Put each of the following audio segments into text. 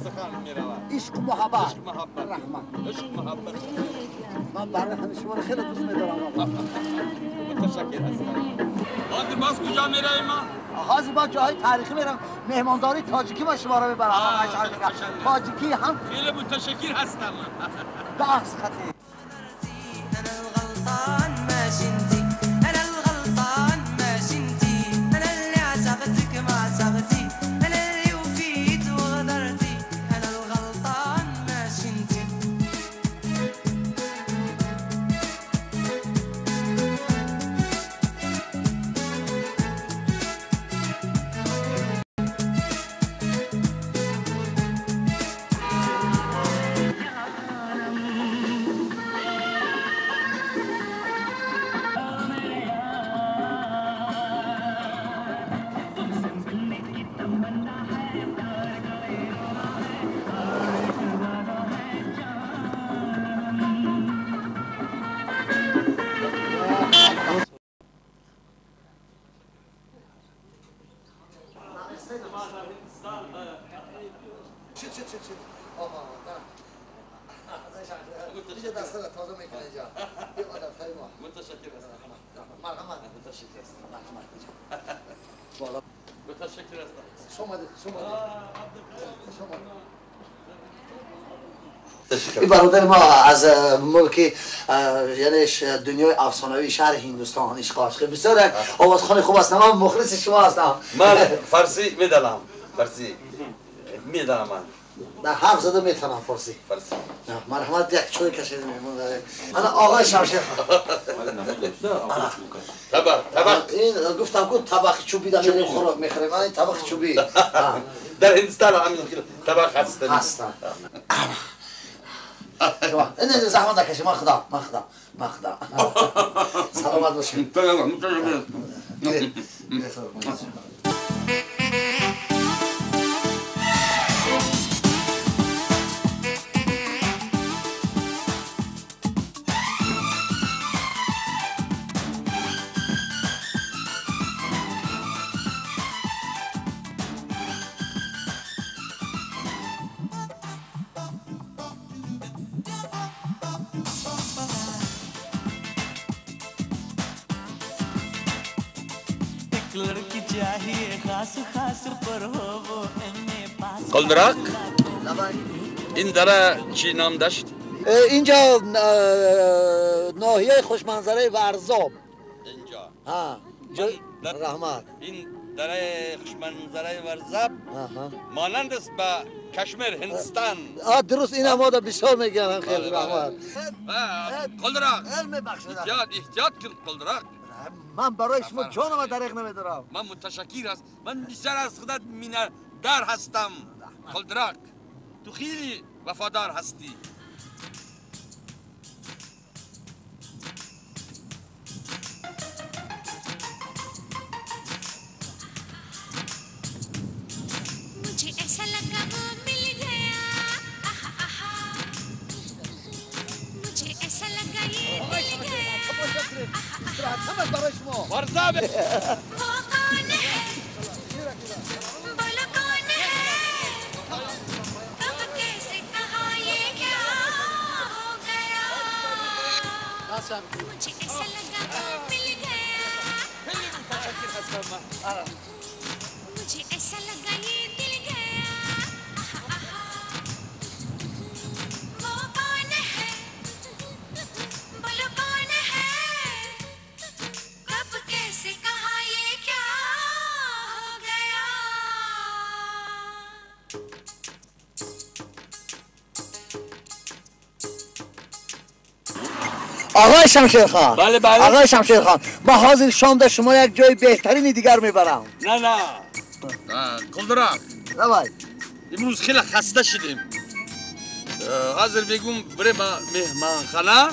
سخن می‌رود. عشق محبت. عشق محبت. رحمت. عشق محبت. من برای شما رو خیلی دوست می‌دارم آقا. متشکر هستم. حاضر باز کجا می‌رویم ما؟ حاضر باز جاهای تاریخی میرم. مهمانداری تاجیکی با شما رو میبرم. تاجیکی هم خیلی متشکر هستم. دست خطی. این برادر ما از ملک یعنی دنیای افسانه‌ای شهر هندوستان عشق بسیار آوازخوان خوب است. من مخلص شما هستم. من فارسی میدانم. فارسی میدانم من. نه حرف زده میتونم فارسی. مرحمت یک چوی کشید میمون داره. انا آقای شمشیر. طبق. این گفتم که طبق چوبی داریم خوراک میخوریم. من این طبق چوبی. در هندوستان همین طبق هستن. این زحمت نکشی. من خدا. سلامت باشیم. قلدرک؟ این دره چی نام داشت؟ اینجا ناحیه خوشمنظره ورزاب. اینجا؟ ها رحمت. این دره خوشمنظره ورزاب مانند است به کشمیر هندوستان. درست این ما دا بسیار میگن خیلی رحمت. قلدرک علم بخش احتیاط کن قلدرک. من برای شما جانم دریغ نمیدارم. من متشکر است. من بسیار از خودت میانه‌دار هستم قلدرک. تو خیلی وفادار هستی. ورزاب मुझे ऐसा लगा मिल गया मुझे ऐसा लगा ये दिल गया वो कौन है बोलो कौन है कब कैसे कहा ये क्या हो गया آقای شمشیر خان. بله بله. آقای شمشیر خان، ما حاضر شام در شما یک جای بهترینی دیگر میبرم. نه قلدراق نبای. امروز خیلی خسته شدیم. حاضر بگم بریم مهمانخانه.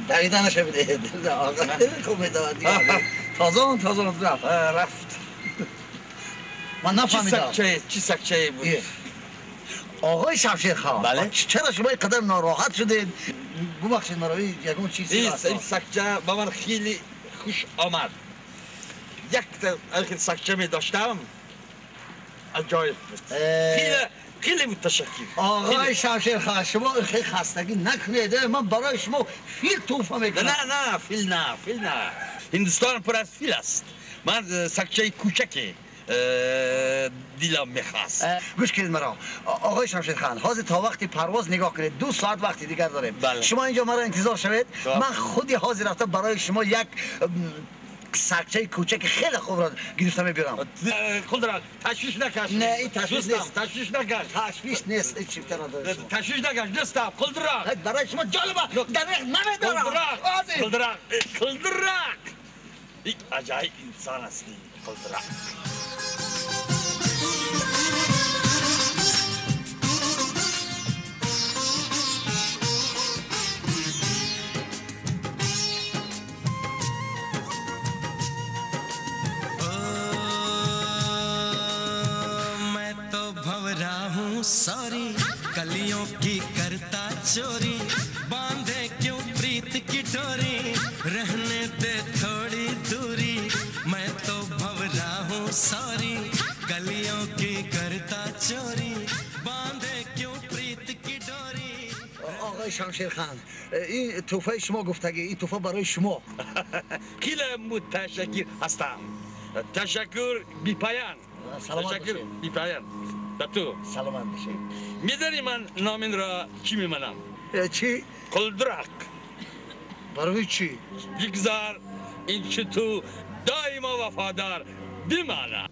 دویده نشه بده. آقا خوبه تازه رفت. من نفهمیدم. چی سکچه بود؟ آقای شمشیر خان، بله؟ چرا شما اینقدر ناراحت شدید؟ ببخشید مروی یکم چیزی هست. این سکچه با من خیلی خوش آمد. یک سکچه می داشتم عجایب بود. خیلی متشکر. آقای شمشیر خان، شما خیلی خستگی نکنید. من برای شما فیل توفه میکنم. نه فیل نه. هندوستان پر از فیل است. من سکچه کوچکی دیلم میخواست. گوش کنید مرا. آقای شمشیر خان، حاضر تا وقتی پرواز نگاه کنید. 2 ساعت وقتی دیگر داریم. بله. شما اینجا مرا انتظار شوید. من خودی حاضر رفتم برای شما یک سکچه کوچک خیلی خوب را گرفته میبرم. قلدراق تشویش نکش. نه این تشویش نیست. تشویش نکش. تشویش نیست. این چی ترا داره شما؟ تشویش نکش دوستم. قلدراق برای شما جالبه. دریغ نمیدارم. قلدراق این عجایب انسان هستی قلدراق. सारी कलियों की करता चोरी बांधे क्यों प्रीत की डोरी रहने दे थोड़ी दूरी मैं तो भंवरा हूँ सारी कलियों की करता चोरी बांधे क्यों प्रीत की डोरी. آقای شمشیر خان، این توفه شما گفتگی، این توفه برای شما. خیلی متشکر هستم. تشکر بی پایان. تشکر بی پایان. تو سلامت باشید. میدانی من نامین را چی میمانم؟ چی؟ قلدراق. برای چی؟ بگذار این تو دائما وفادار بمانم.